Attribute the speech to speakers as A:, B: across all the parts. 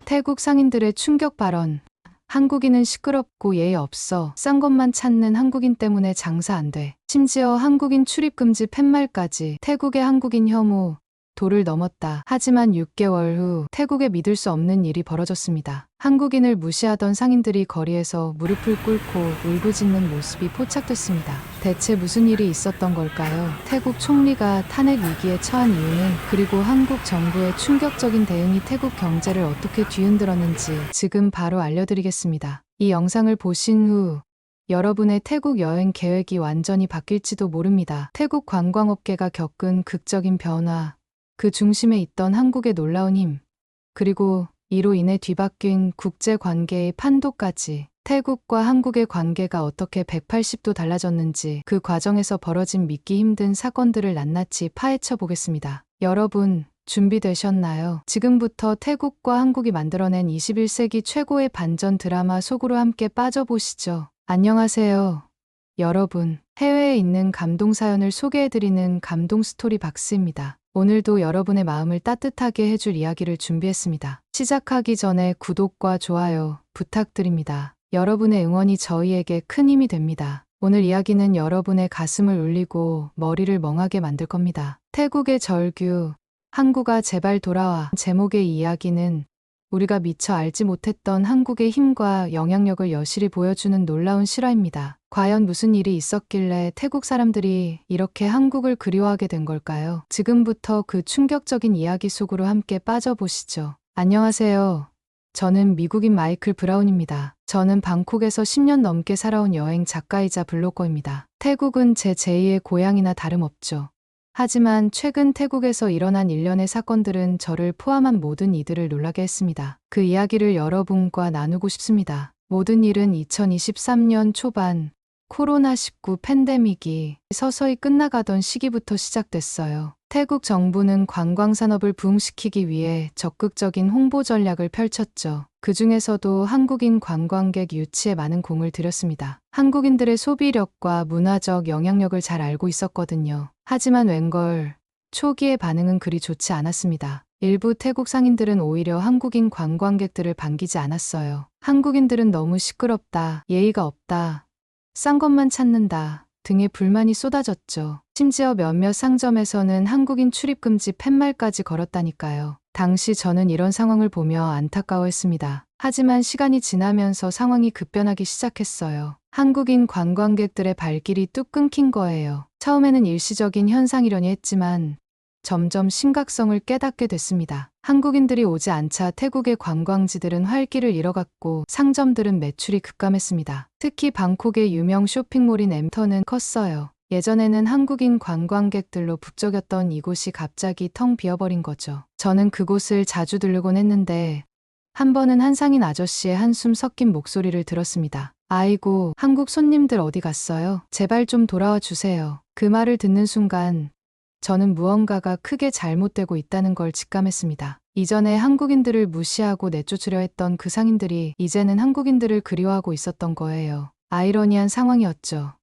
A: 태국 상인들의 충격 발언. 한국인은 시끄럽고 예의 없어. 싼 것만 찾는 한국인 때문에 장사 안 돼. 심지어 한국인 출입금지 팻말까지. 태국의 한국인 혐오 도를 넘었다. 하지만 6개월 후 태국에 믿을 수 없는 일이 벌어졌습니다. 한국인을 무시하던 상인들이 거리에서 무릎을 꿇고 울부짖는 모습이 포착됐습니다. 대체 무슨 일이 있었던 걸까요? 태국 총리가 탄핵 위기에 처한 이유는, 그리고 한국 정부의 충격적인 대응이 태국 경제를 어떻게 뒤흔들었는지 지금 바로 알려드리겠습니다. 이 영상을 보신 후 여러분의 태국 여행 계획이 완전히 바뀔지도 모릅니다. 태국 관광업계가 겪은 극적인 변화, 그 중심에 있던 한국의 놀라운 힘, 그리고 이로 인해 뒤바뀐 국제관계의 판도까지. 태국과 한국의 관계가 어떻게 180도 달라졌는지, 그 과정에서 벌어진 믿기 힘든 사건들을 낱낱이 파헤쳐 보겠습니다. 여러분, 준비되셨나요? 지금부터 태국과 한국이 만들어낸 21세기 최고의 반전 드라마 속으로 함께 빠져보시죠. 안녕하세요, 여러분. 해외에 있는 감동 사연을 소개해드리는 감동 스토리 박스입니다. 오늘도 여러분의 마음을 따뜻하게 해줄 이야기를 준비했습니다. 시작하기 전에 구독과 좋아요 부탁드립니다. 여러분의 응원이 저희에게 큰 힘이 됩니다. 오늘 이야기는 여러분의 가슴을 울리고 머리를 멍하게 만들 겁니다. 태국의 절규, 항구가 제발 돌아와. 제목의 이 이야기는 우리가 미처 알지 못했던 한국의 힘과 영향력을 여실히 보여주는 놀라운 실화입니다. 과연 무슨 일이 있었길래 태국 사람들이 이렇게 한국을 그리워하게 된 걸까요? 지금부터 그 충격적인 이야기 속으로 함께 빠져보시죠. 안녕하세요. 저는 미국인 마이클 브라운입니다. 저는 방콕에서 10년 넘게 살아온 여행 작가이자 블로거입니다. 태국은 제 제2의 고향이나 다름없죠. 하지만 최근 태국에서 일어난 일련의 사건들은 저를 포함한 모든 이들을 놀라게 했습니다. 그 이야기를 여러분과 나누고 싶습니다. 모든 일은 2023년 초반 코로나19 팬데믹이 서서히 끝나가던 시기부터 시작됐어요. 태국 정부는 관광산업을 부흥시키기 위해 적극적인 홍보 전략을 펼쳤죠. 그 중에서도 한국인 관광객 유치에 많은 공을 들였습니다. 한국인들의 소비력과 문화적 영향력을 잘 알고 있었거든요. 하지만 웬걸, 초기의 반응은 그리 좋지 않았습니다. 일부 태국 상인들은 오히려 한국인 관광객들을 반기지 않았어요. 한국인들은 너무 시끄럽다, 예의가 없다, 싼 것만 찾는다 등의 불만이 쏟아졌죠. 심지어 몇몇 상점에서는 한국인 출입금지 팻말까지 걸었다니까요. 당시 저는 이런 상황을 보며 안타까워했습니다. 하지만 시간이 지나면서 상황이 급변하기 시작했어요. 한국인 관광객들의 발길이 뚝 끊긴 거예요. 처음에는 일시적인 현상이려니 했지만 점점 심각성을 깨닫게 됐습니다. 한국인들이 오지 않자 태국의 관광지들은 활기를 잃어갔고 상점들은 매출이 급감했습니다. 특히 방콕의 유명 쇼핑몰인 엠터는 컸어요. 예전에는 한국인 관광객들로 북적였던 이곳이 갑자기 텅 비어버린 거죠. 저는 그곳을 자주 들르곤 했는데 한 번은 한 상인 아저씨의 한숨 섞인 목소리를 들었습니다. 아이고, 한국 손님들 어디 갔어요? 제발 좀 돌아와 주세요. 그 말을 듣는 순간 저는 무언가가 크게 잘못되고 있다는 걸 직감했습니다. 이전에 한국인들을 무시하고 내쫓으려 했던 그 상인들이 이제는 한국인들을 그리워하고 있었던 거예요. 아이러니한 상황이었죠.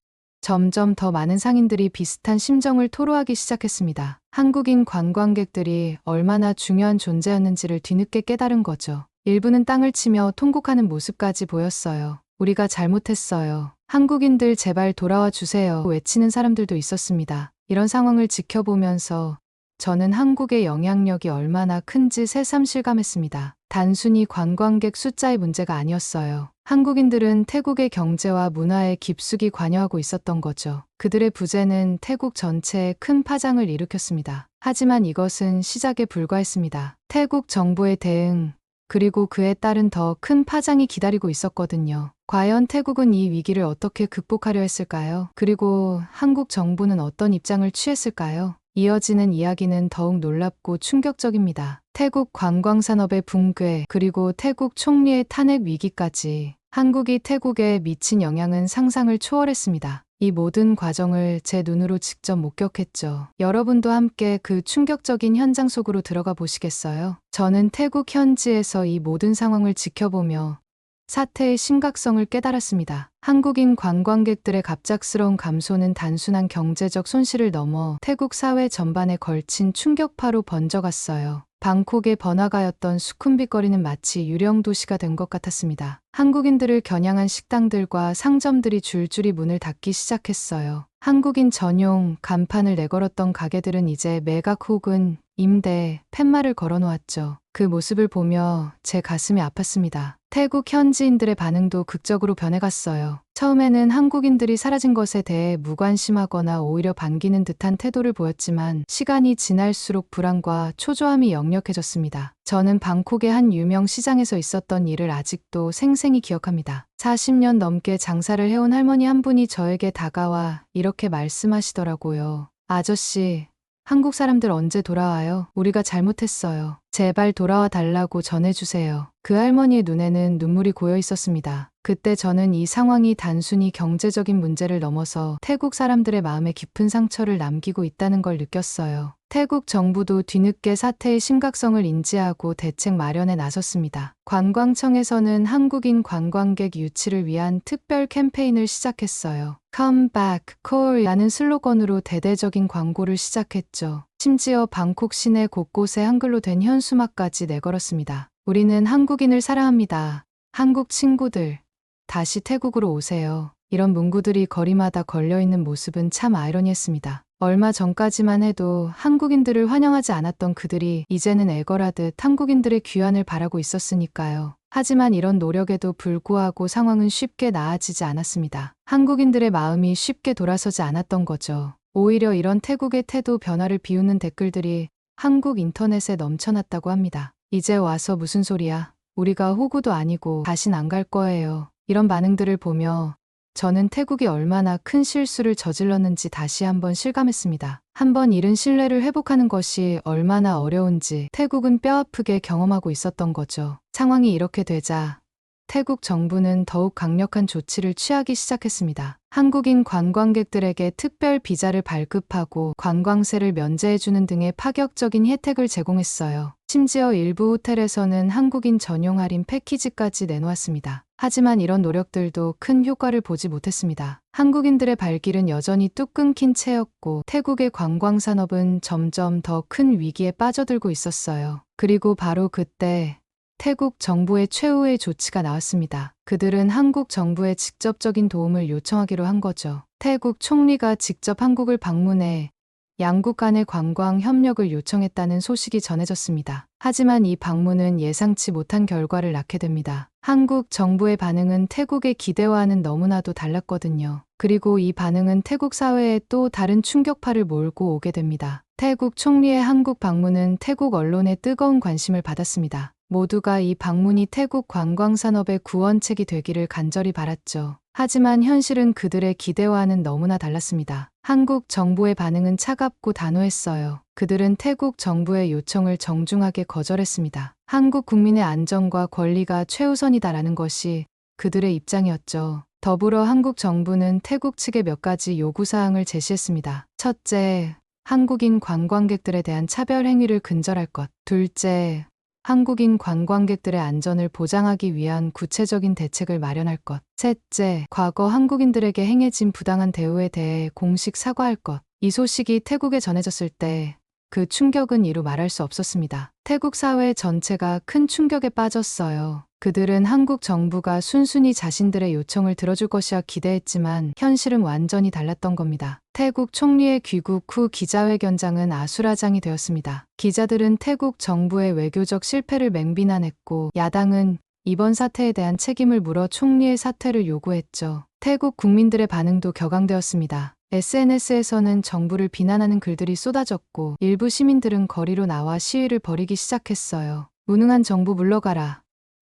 A: 점점 더 많은 상인들이 비슷한 심정을 토로하기 시작했습니다. 한국인 관광객들이 얼마나 중요한 존재였는지를 뒤늦게 깨달은 거죠. 일부는 땅을 치며 통곡하는 모습까지 보였어요. 우리가 잘못했어요. 한국인들 제발 돌아와 주세요. 외치는 사람들도 있었습니다. 이런 상황을 지켜보면서 저는 한국의 영향력이 얼마나 큰지 새삼 실감했습니다. 단순히 관광객 숫자의 문제가 아니었어요. 한국인들은 태국의 경제와 문화에 깊숙이 관여하고 있었던 거죠. 그들의 부재는 태국 전체에 큰 파장을 일으켰습니다. 하지만 이것은 시작에 불과했습니다. 태국 정부의 대응, 그리고 그에 따른 더 큰 파장이 기다리고 있었거든요. 과연 태국은 이 위기를 어떻게 극복하려 했을까요? 그리고 한국 정부는 어떤 입장을 취했을까요? 이어지는 이야기는 더욱 놀랍고 충격적입니다. 태국 관광산업의 붕괴, 그리고 태국 총리의 탄핵 위기까지. 한국이 태국에 미친 영향은 상상을 초월했습니다. 이 모든 과정을 제 눈으로 직접 목격했죠. 여러분도 함께 그 충격적인 현장 속으로 들어가 보시겠어요? 저는 태국 현지에서 이 모든 상황을 지켜보며 사태의 심각성을 깨달았습니다. 한국인 관광객들의 갑작스러운 감소는 단순한 경제적 손실을 넘어 태국 사회 전반에 걸친 충격파로 번져갔어요. 방콕의 번화가였던 수쿰빗거리는 마치 유령 도시가 된 것 같았습니다. 한국인들을 겨냥한 식당들과 상점들이 줄줄이 문을 닫기 시작했어요. 한국인 전용 간판을 내걸었던 가게들은 이제 매각 혹은 임대, 팻말을 걸어놓았죠. 그 모습을 보며 제 가슴이 아팠습니다. 태국 현지인들의 반응도 극적으로 변해갔어요. 처음에는 한국인들이 사라진 것에 대해 무관심하거나 오히려 반기는 듯한 태도를 보였지만 시간이 지날수록 불안과 초조함이 역력해졌습니다. 저는 방콕의 한 유명 시장에서 있었던 일을 아직도 생생히 기억합니다. 40년 넘게 장사를 해온 할머니 한 분이 저에게 다가와 이렇게 말씀하시더라고요. 아저씨, 한국 사람들 언제 돌아와요? 우리가 잘못했어요. 제발 돌아와 달라고 전해주세요. 그 할머니의 눈에는 눈물이 고여 있었습니다. 그때 저는 이 상황이 단순히 경제적인 문제를 넘어서 태국 사람들의 마음에 깊은 상처를 남기고 있다는 걸 느꼈어요. 태국 정부도 뒤늦게 사태의 심각성을 인지하고 대책 마련에 나섰습니다. 관광청에서는 한국인 관광객 유치를 위한 특별 캠페인을 시작했어요. Come back, Korea라는 슬로건으로 대대적인 광고를 시작했죠. 심지어 방콕 시내 곳곳에 한글로 된 현수막까지 내걸었습니다. 우리는 한국인을 사랑합니다. 한국 친구들, 다시 태국으로 오세요. 이런 문구들이 거리마다 걸려있는 모습은 참 아이러니했습니다. 얼마 전까지만 해도 한국인들을 환영하지 않았던 그들이 이제는 애걸하듯 한국인들의 귀환을 바라고 있었으니까요. 하지만 이런 노력에도 불구하고 상황은 쉽게 나아지지 않았습니다. 한국인들의 마음이 쉽게 돌아서지 않았던 거죠. 오히려 이런 태국의 태도 변화를 비웃는 댓글들이 한국 인터넷에 넘쳐났다고 합니다. 이제 와서 무슨 소리야. 우리가 호구도 아니고 다신 안 갈 거예요. 이런 반응들을 보며 저는 태국이 얼마나 큰 실수를 저질렀는지 다시 한번 실감했습니다. 한번 잃은 신뢰를 회복하는 것이 얼마나 어려운지 태국은 뼈아프게 경험하고 있었던 거죠. 상황이 이렇게 되자 태국 정부는 더욱 강력한 조치를 취하기 시작했습니다. 한국인 관광객들에게 특별 비자를 발급하고 관광세를 면제해주는 등의 파격적인 혜택을 제공했어요. 심지어 일부 호텔에서는 한국인 전용 할인 패키지까지 내놓았습니다. 하지만 이런 노력들도 큰 효과를 보지 못했습니다. 한국인들의 발길은 여전히 뚝 끊긴 채였고 태국의 관광산업은 점점 더 큰 위기에 빠져들고 있었어요. 그리고 바로 그때 태국 정부의 최후의 조치가 나왔습니다. 그들은 한국 정부에 직접적인 도움을 요청하기로 한 거죠. 태국 총리가 직접 한국을 방문해 양국 간의 관광 협력을 요청했다는 소식이 전해졌습니다. 하지만 이 방문은 예상치 못한 결과를 낳게 됩니다. 한국 정부의 반응은 태국의 기대와는 너무나도 달랐거든요. 그리고 이 반응은 태국 사회에 또 다른 충격파를 몰고 오게 됩니다. 태국 총리의 한국 방문은 태국 언론의 뜨거운 관심을 받았습니다. 모두가 이 방문이 태국 관광산업의 구원책이 되기를 간절히 바랐죠. 하지만 현실은 그들의 기대와는 너무나 달랐습니다. 한국 정부의 반응은 차갑고 단호했어요. 그들은 태국 정부의 요청을 정중하게 거절했습니다. 한국 국민의 안전과 권리가 최우선이다라는 것이 그들의 입장이었죠. 더불어 한국 정부는 태국 측에 몇 가지 요구사항을 제시했습니다. 첫째, 한국인 관광객들에 대한 차별 행위를 근절할 것. 둘째, 한국인 관광객들의 안전을 보장하기 위한 구체적인 대책을 마련할 것. 셋째, 과거 한국인들에게 행해진 부당한 대우에 대해 공식 사과할 것. 이 소식이 태국에 전해졌을 때 그 충격은 이루 말할 수 없었습니다. 태국 사회 전체가 큰 충격에 빠졌어요. 그들은 한국 정부가 순순히 자신들의 요청을 들어줄 것이라 기대했지만 현실은 완전히 달랐던 겁니다. 태국 총리의 귀국 후 기자회견장은 아수라장이 되었습니다. 기자들은 태국 정부의 외교적 실패를 맹비난했고 야당은 이번 사태에 대한 책임을 물어 총리의 사퇴를 요구했죠. 태국 국민들의 반응도 격앙되었습니다. SNS에서는 정부를 비난하는 글들이 쏟아졌고 일부 시민들은 거리로 나와 시위를 벌이기 시작했어요. 무능한 정부 물러가라.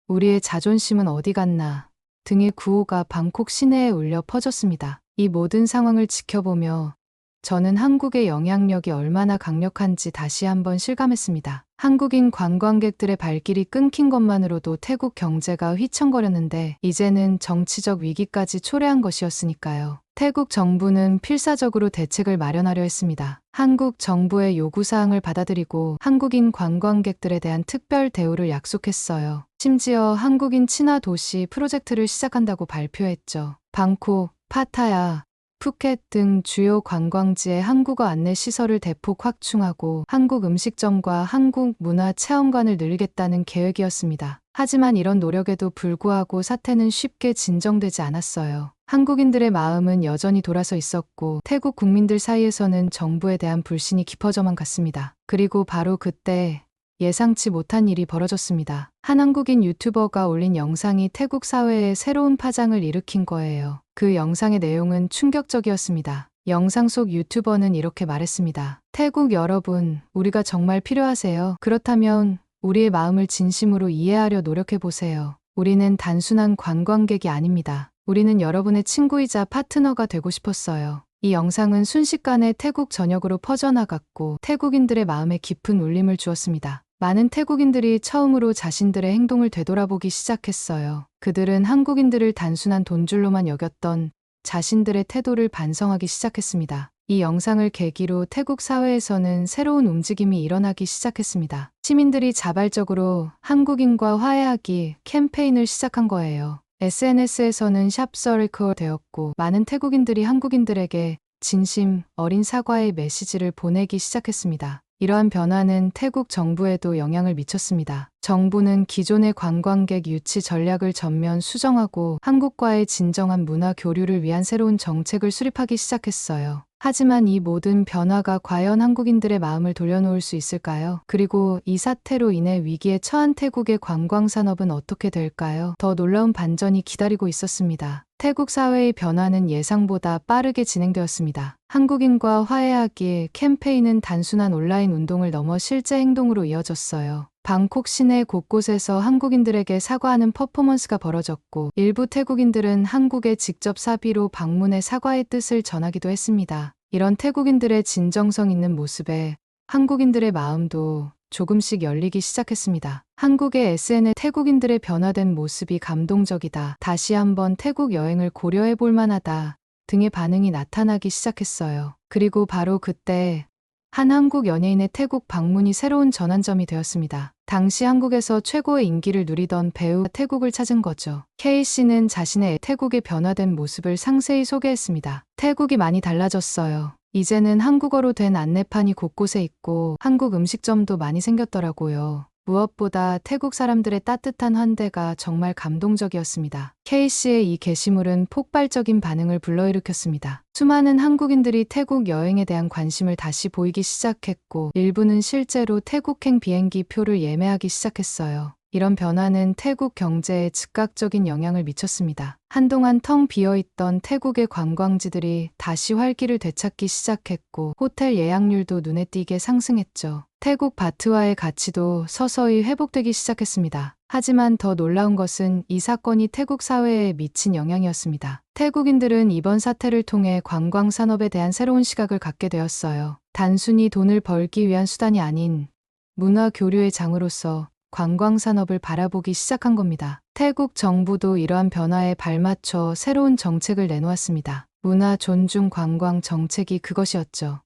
A: 우리의 자존심은 어디 갔나 등의 구호가 방콕 시내에 울려 퍼졌습니다. 이 모든 상황을 지켜보며 저는 한국의 영향력이 얼마나 강력한지 다시 한번 실감했습니다. 한국인 관광객들의 발길이 끊긴 것만으로도 태국 경제가 휘청거렸는데 이제는 정치적 위기까지 초래한 것이었으니까요. 태국 정부는 필사적으로 대책을 마련하려 했습니다. 한국 정부의 요구사항을 받아들이고 한국인 관광객들에 대한 특별 대우를 약속했어요. 심지어 한국인 친화 도시 프로젝트를 시작한다고 발표했죠. 방콕, 파타야, 푸켓 등 주요 관광지에 한국어 안내 시설을 대폭 확충하고 한국 음식점과 한국 문화 체험관을 늘리겠다는 계획이었습니다. 하지만 이런 노력에도 불구하고 사태는 쉽게 진정되지 않았어요. 한국인들의 마음은 여전히 돌아서 있었고 태국 국민들 사이에서는 정부에 대한 불신이 깊어져만 갔습니다. 그리고 바로 그때 예상치 못한 일이 벌어졌습니다. 한 한국인 유튜버가 올린 영상이 태국 사회에 새로운 파장을 일으킨 거예요. 그 영상의 내용은 충격적이었습니다. 영상 속 유튜버는 이렇게 말했습니다. 태국 여러분, 우리가 정말 필요하세요. 그렇다면 우리의 마음을 진심으로 이해하려 노력해보세요. 우리는 단순한 관광객이 아닙니다. 우리는 여러분의 친구이자 파트너가 되고 싶었어요. 이 영상은 순식간에 태국 전역으로 퍼져나갔고 태국인들의 마음에 깊은 울림을 주었습니다. 많은 태국인들이 처음으로 자신들의 행동을 되돌아보기 시작했어요. 그들은 한국인들을 단순한 돈줄로만 여겼던 자신들의 태도를 반성하기 시작했습니다. 이 영상을 계기로 태국 사회에서는 새로운 움직임이 일어나기 시작했습니다. 시민들이 자발적으로 한국인과 화해하기 캠페인을 시작한 거예요. SNS에서는 샵서클 되었고 많은 태국인들이 한국인들에게 진심 어린 사과의 메시지를 보내기 시작했습니다. 이러한 변화는 태국 정부에도 영향을 미쳤습니다. 정부는 기존의 관광객 유치 전략을 전면 수정하고 한국과의 진정한 문화 교류를 위한 새로운 정책을 수립하기 시작했어요. 하지만 이 모든 변화가 과연 한국인들의 마음을 돌려놓을 수 있을까요? 그리고 이 사태로 인해 위기에 처한 태국의 관광산업은 어떻게 될까요? 더 놀라운 반전이 기다리고 있었습니다. 태국 사회의 변화는 예상보다 빠르게 진행되었습니다. 한국인과 화해하기 캠페인은 단순한 온라인 운동을 넘어 실제 행동으로 이어졌어요. 방콕 시내 곳곳에서 한국인들에게 사과하는 퍼포먼스가 벌어졌고 일부 태국인들은 한국에 직접 사비로 방문해 사과의 뜻을 전하기도 했습니다. 이런 태국인들의 진정성 있는 모습에 한국인들의 마음도 조금씩 열리기 시작했습니다. 한국의 SNS 태국인들의 변화된 모습이 감동적이다. 다시 한번 태국 여행을 고려해 볼 만하다. 등의 반응이 나타나기 시작했어요. 그리고 바로 그때 한 한국 연예인의 태국 방문이 새로운 전환점이 되었습니다. 당시 한국에서 최고의 인기를 누리던 배우가 태국을 찾은 거죠. K씨는 자신의 태국의 변화된 모습을 상세히 소개했습니다. 태국이 많이 달라졌어요. 이제는 한국어로 된 안내판이 곳곳에 있고 한국 음식점도 많이 생겼더라고요. 무엇보다 태국 사람들의 따뜻한 환대가 정말 감동적이었습니다. K씨의 이 게시물은 폭발적인 반응을 불러일으켰습니다. 수많은 한국인들이 태국 여행에 대한 관심을 다시 보이기 시작했고 일부는 실제로 태국행 비행기 표를 예매하기 시작했어요. 이런 변화는 태국 경제에 즉각적인 영향을 미쳤습니다. 한동안 텅 비어있던 태국의 관광지들이 다시 활기를 되찾기 시작했고 호텔 예약률도 눈에 띄게 상승했죠. 태국 바트와의 가치도 서서히 회복되기 시작했습니다. 하지만 더 놀라운 것은 이 사건이 태국 사회에 미친 영향이었습니다. 태국인들은 이번 사태를 통해 관광 산업에 대한 새로운 시각을 갖게 되었어요. 단순히 돈을 벌기 위한 수단이 아닌 문화 교류의 장으로서 관광 산업을 바라보기 시작한 겁니다. 태국 정부도 이러한 변화에 발맞춰 새로운 정책을 내놓았습니다. 문화 존중 관광 정책이 그것이었죠.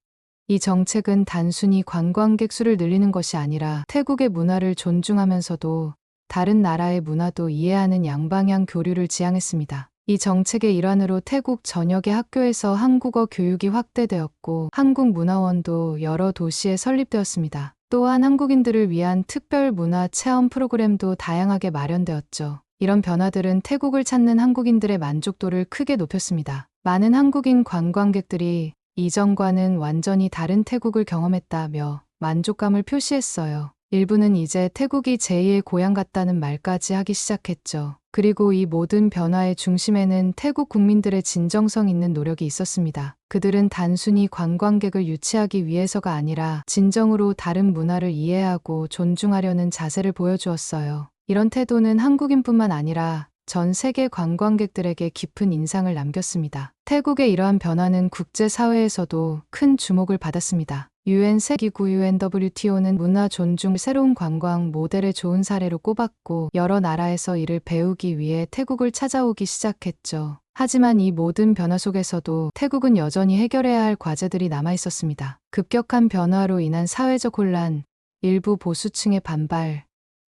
A: 이 정책은 단순히 관광객 수를 늘리는 것이 아니라 태국의 문화를 존중하면서도 다른 나라의 문화도 이해하는 양방향 교류를 지향했습니다. 이 정책의 일환으로 태국 전역의 학교에서 한국어 교육이 확대되었고 한국문화원도 여러 도시에 설립되었습니다. 또한 한국인들을 위한 특별 문화 체험 프로그램도 다양하게 마련되었죠. 이런 변화들은 태국을 찾는 한국인들의 만족도를 크게 높였습니다. 많은 한국인 관광객들이 이전과는 완전히 다른 태국을 경험했다며 만족감을 표시했어요. 일부는 이제 태국이 제2의 고향 같다는 말까지 하기 시작했죠. 그리고 이 모든 변화의 중심에는 태국 국민들의 진정성 있는 노력이 있었습니다. 그들은 단순히 관광객을 유치하기 위해서가 아니라 진정으로 다른 문화를 이해하고 존중하려는 자세를 보여주었어요. 이런 태도는 한국인뿐만 아니라 전 세계 관광객들에게 깊은 인상을 남겼습니다. 태국의 이러한 변화는 국제사회에서도 큰 주목을 받았습니다. UN 세계기구 UNWTO는 문화 존중 새로운 관광 모델의 좋은 사례로 꼽았고 여러 나라에서 이를 배우기 위해 태국을 찾아오기 시작했죠. 하지만 이 모든 변화 속에서도 태국은 여전히 해결해야 할 과제들이 남아 있었습니다. 급격한 변화로 인한 사회적 혼란, 일부 보수층의 반발,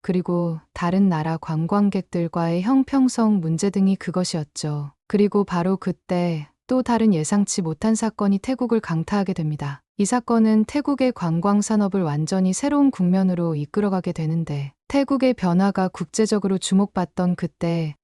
A: 그리고 다른 나라 관광객들과의 형평성 문제 등이 그것이었죠. 그리고 바로 그때 또 다른 예상치 못한 사건이 태국을 강타하게 됩니다. 이 사건은 태국의 관광 산업을 완전히 새로운 국면으로 이끌어가게 되는데, 태국의 변화가 국제적으로 주목받던 그때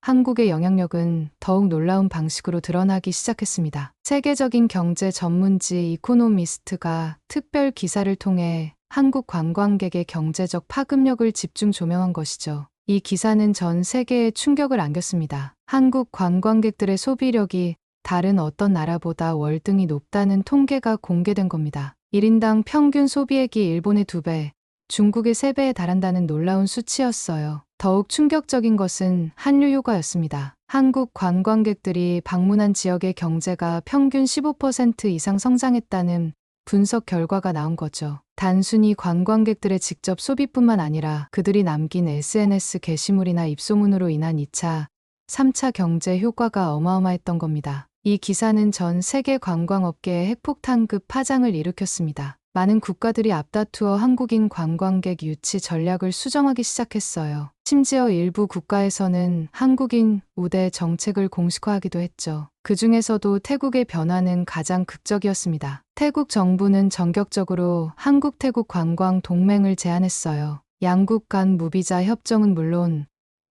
A: 한국의 영향력은 더욱 놀라운 방식으로 드러나기 시작했습니다. 세계적인 경제 전문지 이코노미스트가 특별 기사를 통해 한국 관광객의 경제적 파급력을 집중 조명한 것이죠. 이 기사는 전 세계에 충격을 안겼습니다. 한국 관광객들의 소비력이 다른 어떤 나라보다 월등히 높다는 통계가 공개된 겁니다. 1인당 평균 소비액이 일본의 2배, 중국의 3배에 달한다는 놀라운 수치였어요. 더욱 충격적인 것은 한류 효과였습니다. 한국 관광객들이 방문한 지역의 경제가 평균 15% 이상 성장했다는 분석 결과가 나온 거죠. 단순히 관광객들의 직접 소비뿐만 아니라 그들이 남긴 SNS 게시물이나 입소문으로 인한 2차, 3차 경제 효과가 어마어마했던 겁니다. 이 기사는 전 세계 관광업계에 핵폭탄급 파장을 일으켰습니다. 많은 국가들이 앞다투어 한국인 관광객 유치 전략을 수정하기 시작했어요. 심지어 일부 국가에서는 한국인 우대 정책을 공식화하기도 했죠. 그 중에서도 태국의 변화는 가장 극적이었습니다. 태국 정부는 전격적으로 한국-태국 관광 동맹을 제안했어요. 양국 간 무비자 협정은 물론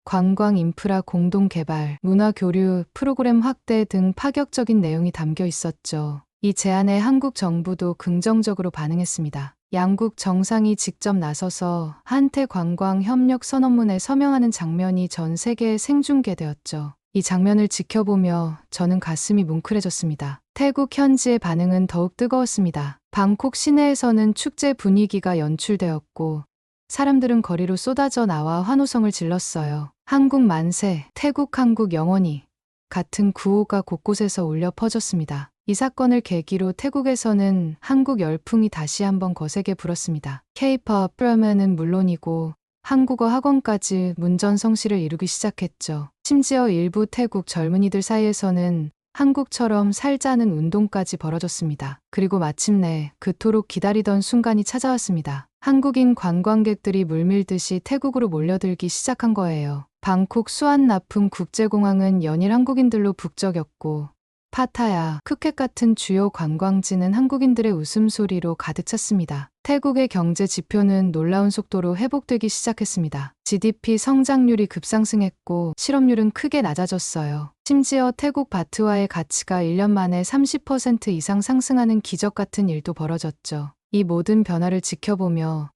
A: 관광 인프라 공동 개발, 문화 교류, 프로그램 확대 등 파격적인 내용이 담겨 있었죠. 이 제안에 한국 정부도 긍정적으로 반응했습니다. 양국 정상이 직접 나서서 한태 관광 협력 선언문에 서명하는 장면이 전 세계에 생중계되었죠. 이 장면을 지켜보며 저는 가슴이 뭉클해졌습니다. 태국 현지의 반응은 더욱 뜨거웠습니다. 방콕 시내에서는 축제 분위기가 연출되었고 사람들은 거리로 쏟아져 나와 환호성을 질렀어요. 한국 만세, 태국 한국 영원히 같은 구호가 곳곳에서 울려 퍼졌습니다. 이 사건을 계기로 태국에서는 한국 열풍이 다시 한번 거세게 불었습니다. K-pop 프로그램은 물론이고 한국어 학원까지 문전성시를 이루기 시작했죠. 심지어 일부 태국 젊은이들 사이에서는 한국처럼 살자는 운동까지 벌어졌습니다. 그리고 마침내 그토록 기다리던 순간이 찾아왔습니다. 한국인 관광객들이 물밀듯이 태국으로 몰려들기 시작한 거예요. 방콕 수완나품 국제공항은 연일 한국인들로 북적였고 파타야, 푸켓 같은 주요 관광지는 한국인들의 웃음소리로 가득 찼습니다. 태국의 경제 지표는 놀라운 속도로 회복되기 시작했습니다. GDP 성장률이 급상승했고 실업률은 크게 낮아졌어요. 심지어 태국 바트와의 가치가 1년 만에 30% 이상 상승하는 기적 같은 일도 벌어졌죠. 이 모든 변화를 지켜보며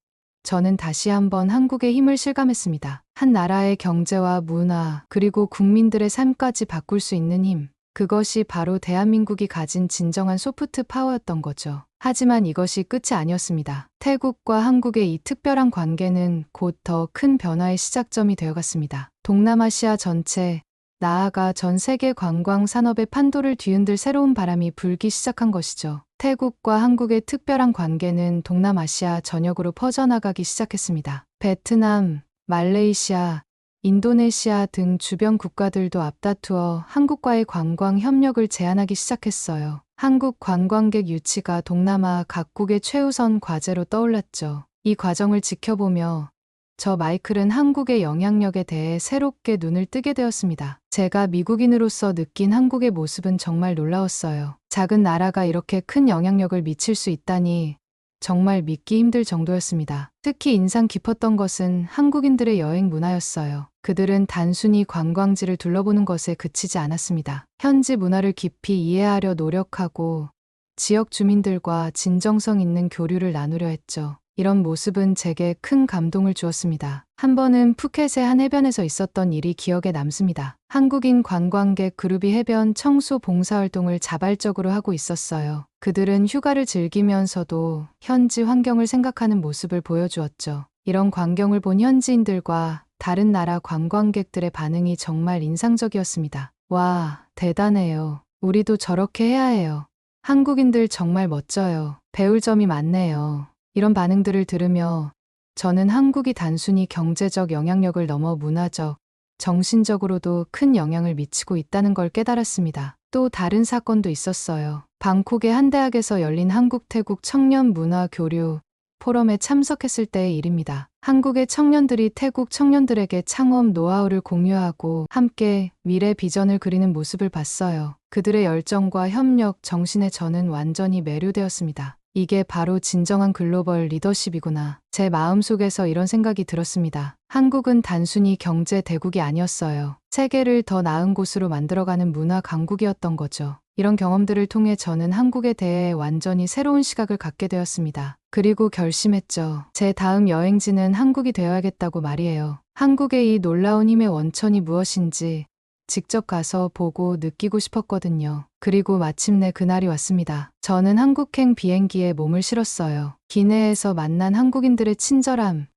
A: 저는 다시 한번 한국의 힘을 실감했습니다. 한 나라의 경제와 문화, 그리고 국민들의 삶까지 바꿀 수 있는 힘. 그것이 바로 대한민국이 가진 진정한 소프트 파워였던 거죠. 하지만 이것이 끝이 아니었습니다. 태국과 한국의 이 특별한 관계는 곧 더 큰 변화의 시작점이 되어갔습니다. 동남아시아 전체, 나아가 전 세계 관광 산업의 판도를 뒤흔들 새로운 바람이 불기 시작한 것이죠. 태국과 한국의 특별한 관계는 동남아시아 전역으로 퍼져나가기 시작했습니다. 베트남, 말레이시아, 인도네시아 등 주변 국가들도 앞다투어 한국과의 관광 협력을 제안하기 시작했어요. 한국 관광객 유치가 동남아 각국의 최우선 과제로 떠올랐죠. 이 과정을 지켜보며 저 마이클은 한국의 영향력에 대해 새롭게 눈을 뜨게 되었습니다. 제가 미국인으로서 느낀 한국의 모습은 정말 놀라웠어요. 작은 나라가 이렇게 큰 영향력을 미칠 수 있다니 정말 믿기 힘들 정도였습니다. 특히 인상 깊었던 것은 한국인들의 여행 문화였어요. 그들은 단순히 관광지를 둘러보는 것에 그치지 않았습니다. 현지 문화를 깊이 이해하려 노력하고 지역 주민들과 진정성 있는 교류를 나누려 했죠. 이런 모습은 제게 큰 감동을 주었습니다. 한 번은 푸켓의 한 해변에서 있었던 일이 기억에 남습니다. 한국인 관광객 그룹이 해변 청소 봉사활동을 자발적으로 하고 있었어요. 그들은 휴가를 즐기면서도 현지 환경을 생각하는 모습을 보여주었죠. 이런 광경을 본 현지인들과 다른 나라 관광객들의 반응이 정말 인상적이었습니다. 와, 대단해요. 우리도 저렇게 해야 해요. 한국인들 정말 멋져요. 배울 점이 많네요. 이런 반응들을 들으며 저는 한국이 단순히 경제적 영향력을 넘어 문화적, 정신적으로도 큰 영향을 미치고 있다는 걸 깨달았습니다. 또 다른 사건도 있었어요. 방콕의 한 대학에서 열린 한국-태국 청년 문화 교류 포럼에 참석했을 때의 일입니다. 한국의 청년들이 태국 청년들에게 창업 노하우를 공유하고 함께 미래 비전을 그리는 모습을 봤어요. 그들의 열정과 협력, 정신에 저는 완전히 매료되었습니다. 이게 바로 진정한 글로벌 리더십이구나. 제 마음속에서 이런 생각이 들었습니다. 한국은 단순히 경제 대국이 아니었어요. 세계를 더 나은 곳으로 만들어가는 문화 강국이었던 거죠. 이런 경험들을 통해 저는 한국에 대해 완전히 새로운 시각을 갖게 되었습니다. 그리고 결심했죠. 제 다음 여행지는 한국이 되어야겠다고 말이에요. 한국의 이 놀라운 힘의 원천이 무엇인지 직접 가서 보고 느끼고 싶었거든요. 그리고 마침내 그날이 왔습니다. 저는 한국행 비행기에 몸을 실었어요. 기내에서 만난 한국인들의 친절함,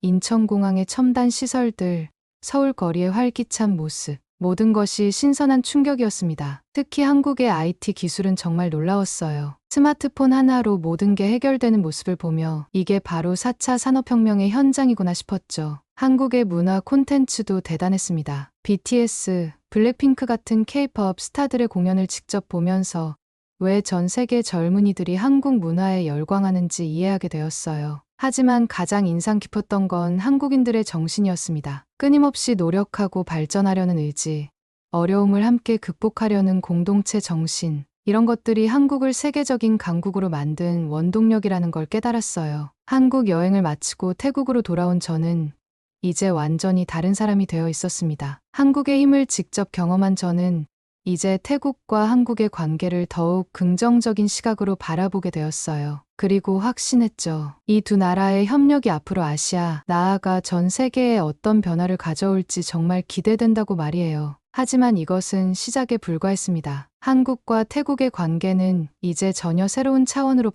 A: 인천공항의 첨단 시설들, 서울 거리의 활기찬 모습, 모든 것이 신선한 충격이었습니다. 특히 한국의 IT 기술은 정말 놀라웠어요. 스마트폰 하나로 모든 게 해결되는 모습을 보며 이게 바로 4차 산업혁명의 현장이구나 싶었죠. 한국의 문화 콘텐츠도 대단했습니다. BTS, 블랙핑크 같은 K-pop 스타들의 공연을 직접 보면서 왜 전 세계 젊은이들이 한국 문화에 열광하는지 이해하게 되었어요. 하지만 가장 인상 깊었던 건 한국인들의 정신이었습니다. 끊임없이 노력하고 발전하려는 의지, 어려움을 함께 극복하려는 공동체 정신, 이런 것들이 한국을 세계적인 강국으로 만든 원동력이라는 걸 깨달았어요. 한국 여행을 마치고 태국으로 돌아온 저는 이제 완전히 다른 사람이 되어 있었습니다. 한국의 힘을 직접 경험한 저는 이제 태국과 한국의 관계를 더욱 긍정적인 시각으로 바라보게 되었어요. 그리고 확신했죠. 이 두 나라의 협력이 앞으로 아시아, 나아가 전 세계에 어떤 변화를 가져올지 정말 기대된다고 말이에요. 하지만 이것은 시작에 불과했습니다. 한국과 태국의 관계는 이제 전혀 새로운 차원으로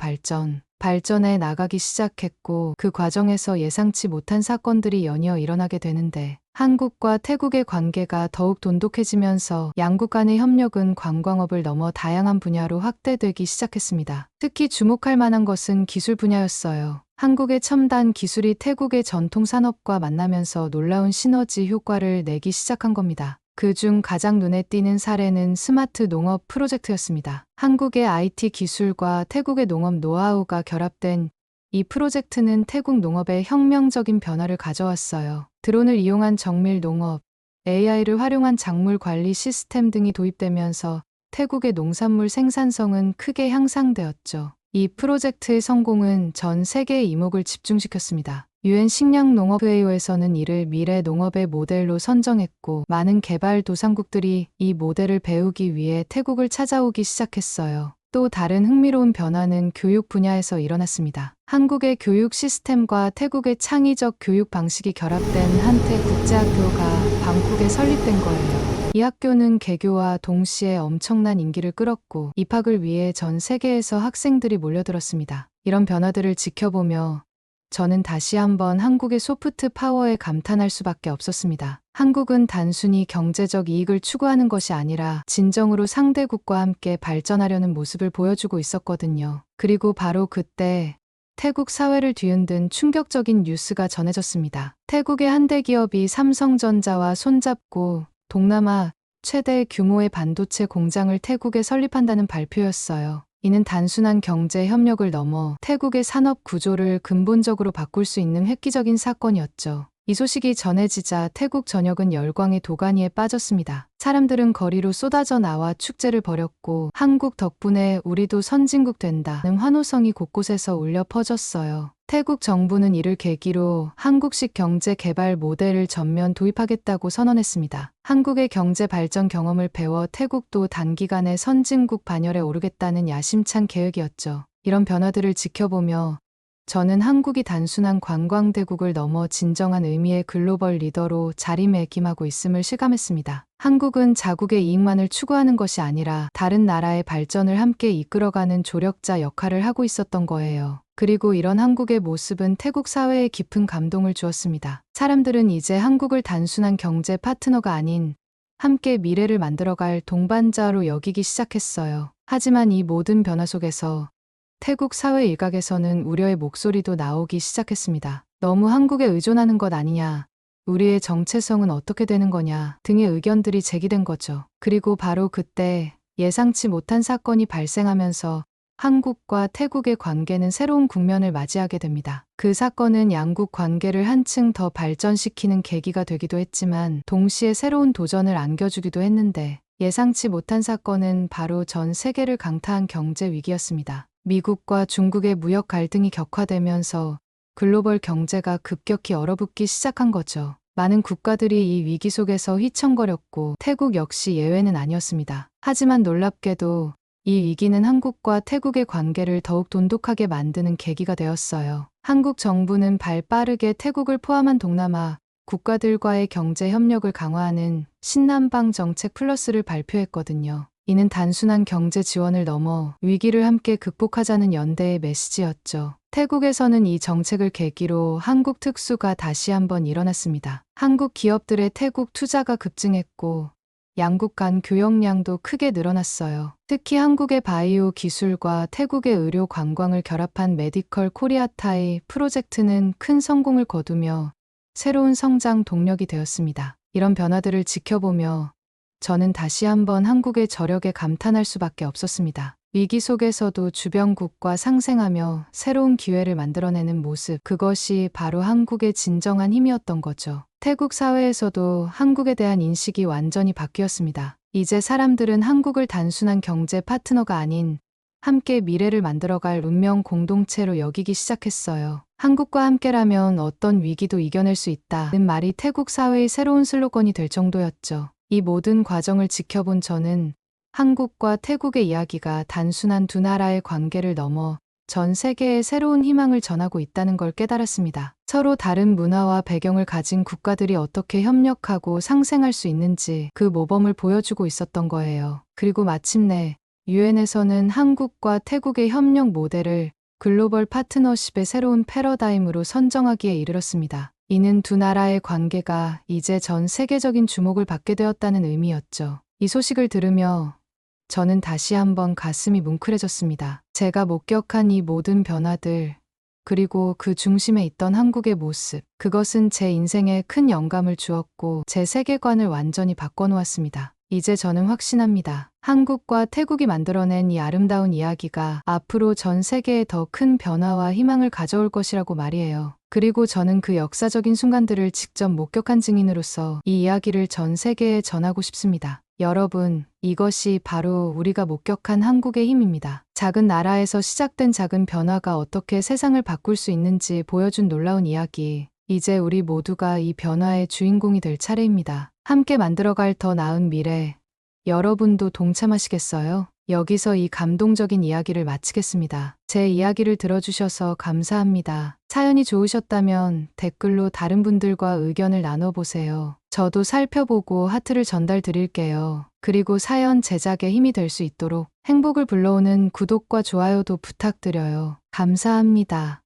A: 발전해 나가기 시작했고 그 과정에서 예상치 못한 사건들이 연이어 일어나게 되는데 한국과 태국의 관계가 더욱 돈독해지면서 양국 간의 협력은 관광업을 넘어 다양한 분야로 확대되기 시작했습니다. 특히 주목할 만한 것은 기술 분야였어요. 한국의 첨단 기술이 태국의 전통 산업과 만나면서 놀라운 시너지 효과를 내기 시작한 겁니다. 그중 가장 눈에 띄는 사례는 스마트 농업 프로젝트였습니다. 한국의 IT 기술과 태국의 농업 노하우가 결합된 이 프로젝트는 태국 농업에 혁명적인 변화를 가져왔어요. 드론을 이용한 정밀 농업, AI를 활용한 작물 관리 시스템 등이 도입되면서 태국의 농산물 생산성은 크게 향상되었죠. 이 프로젝트의 성공은 전 세계의 이목을 집중시켰습니다. 유엔 식량농업회의에서는 이를 미래 농업의 모델로 선정했고 많은 개발도상국들이 이 모델을 배우기 위해 태국을 찾아오기 시작했어요. 또 다른 흥미로운 변화는 교육 분야에서 일어났습니다. 한국의 교육 시스템과 태국의 창의적 교육 방식이 결합된 한태국제학교가 방콕에 설립된 거예요. 이 학교는 개교와 동시에 엄청난 인기를 끌었고 입학을 위해 전 세계에서 학생들이 몰려들었습니다. 이런 변화들을 지켜보며 저는 다시 한번 한국의 소프트 파워에 감탄할 수밖에 없었습니다. 한국은 단순히 경제적 이익을 추구하는 것이 아니라 진정으로 상대국과 함께 발전하려는 모습을 보여주고 있었거든요. 그리고 바로 그때 태국 사회를 뒤흔든 충격적인 뉴스가 전해졌습니다. 태국의 한 대기업이 삼성전자와 손잡고 동남아 최대 규모의 반도체 공장을 태국에 설립한다는 발표였어요. 이는 단순한 경제 협력을 넘어 태국의 산업 구조를 근본적으로 바꿀 수 있는 획기적인 사건이었죠. 이 소식이 전해지자 태국 전역은 열광의 도가니에 빠졌습니다. 사람들은 거리로 쏟아져 나와 축제를 벌였고 한국 덕분에 우리도 선진국 된다는 환호성이 곳곳에서 울려 퍼졌어요. 태국 정부는 이를 계기로 한국식 경제 개발 모델을 전면 도입하겠다고 선언했습니다. 한국의 경제 발전 경험을 배워 태국도 단기간에 선진국 반열에 오르겠다는 야심찬 계획이었죠. 이런 변화들을 지켜보며 저는 한국이 단순한 관광대국을 넘어 진정한 의미의 글로벌 리더로 자리매김하고 있음을 실감했습니다. 한국은 자국의 이익만을 추구하는 것이 아니라 다른 나라의 발전을 함께 이끌어가는 조력자 역할을 하고 있었던 거예요. 그리고 이런 한국의 모습은 태국 사회에 깊은 감동을 주었습니다. 사람들은 이제 한국을 단순한 경제 파트너가 아닌 함께 미래를 만들어갈 동반자로 여기기 시작했어요. 하지만 이 모든 변화 속에서 태국 사회 일각에서는 우려의 목소리도 나오기 시작했습니다. 너무 한국에 의존하는 것 아니냐, 우리의 정체성은 어떻게 되는 거냐 등의 의견들이 제기된 거죠. 그리고 바로 그때 예상치 못한 사건이 발생하면서 한국과 태국의 관계는 새로운 국면을 맞이하게 됩니다. 그 사건은 양국 관계를 한층 더 발전시키는 계기가 되기도 했지만 동시에 새로운 도전을 안겨주기도 했는데 예상치 못한 사건은 바로 전 세계를 강타한 경제 위기였습니다. 미국과 중국의 무역 갈등이 격화되면서 글로벌 경제가 급격히 얼어붙기 시작한 거죠. 많은 국가들이 이 위기 속에서 휘청거렸고 태국 역시 예외는 아니었습니다. 하지만 놀랍게도 이 위기는 한국과 태국의 관계를 더욱 돈독하게 만드는 계기가 되었어요. 한국 정부는 발빠르게 태국을 포함한 동남아 국가들과의 경제 협력을 강화하는 신남방 정책 플러스를 발표했거든요. 이는 단순한 경제 지원을 넘어 위기를 함께 극복하자는 연대의 메시지였죠. 태국에서는 이 정책을 계기로 한국 특수가 다시 한번 일어났습니다. 한국 기업들의 태국 투자가 급증했고 양국 간 교역량도 크게 늘어났어요. 특히 한국의 바이오 기술과 태국의 의료 관광을 결합한 메디컬 코리아타이 프로젝트는 큰 성공을 거두며 새로운 성장 동력이 되었습니다. 이런 변화들을 지켜보며 저는 다시 한번 한국의 저력에 감탄할 수밖에 없었습니다. 위기 속에서도 주변국과 상생하며 새로운 기회를 만들어내는 모습, 그것이 바로 한국의 진정한 힘이었던 거죠. 태국 사회에서도 한국에 대한 인식이 완전히 바뀌었습니다. 이제 사람들은 한국을 단순한 경제 파트너가 아닌 함께 미래를 만들어갈 운명 공동체로 여기기 시작했어요. 한국과 함께라면 어떤 위기도 이겨낼 수 있다는 말이 태국 사회의 새로운 슬로건이 될 정도였죠. 이 모든 과정을 지켜본 저는 한국과 태국의 이야기가 단순한 두 나라의 관계를 넘어 전 세계에 새로운 희망을 전하고 있다는 걸 깨달았습니다. 서로 다른 문화와 배경을 가진 국가들이 어떻게 협력하고 상생할 수 있는지 그 모범을 보여주고 있었던 거예요. 그리고 마침내 유엔에서는 한국과 태국의 협력 모델을 글로벌 파트너십의 새로운 패러다임으로 선정하기에 이르렀습니다. 이는 두 나라의 관계가 이제 전 세계적인 주목을 받게 되었다는 의미였죠. 이 소식을 들으며 저는 다시 한번 가슴이 뭉클해졌습니다. 제가 목격한 이 모든 변화들, 그리고 그 중심에 있던 한국의 모습, 그것은 제 인생에 큰 영감을 주었고 제 세계관을 완전히 바꿔놓았습니다. 이제 저는 확신합니다. 한국과 태국이 만들어낸 이 아름다운 이야기가 앞으로 전 세계에 더 큰 변화와 희망을 가져올 것이라고 말이에요. 그리고 저는 그 역사적인 순간들을 직접 목격한 증인으로서 이 이야기를 전 세계에 전하고 싶습니다. 여러분, 이것이 바로 우리가 목격한 한국의 힘입니다. 작은 나라에서 시작된 작은 변화가 어떻게 세상을 바꿀 수 있는지 보여준 놀라운 이야기. 이제 우리 모두가 이 변화의 주인공이 될 차례입니다. 함께 만들어갈 더 나은 미래. 여러분도 동참하시겠어요? 여기서 이 감동적인 이야기를 마치겠습니다. 제 이야기를 들어주셔서 감사합니다. 사연이 좋으셨다면 댓글로 다른 분들과 의견을 나눠보세요. 저도 살펴보고 하트를 전달 드릴게요. 그리고 사연 제작에 힘이 될 수 있도록 행복을 불러오는 구독과 좋아요도 부탁드려요. 감사합니다.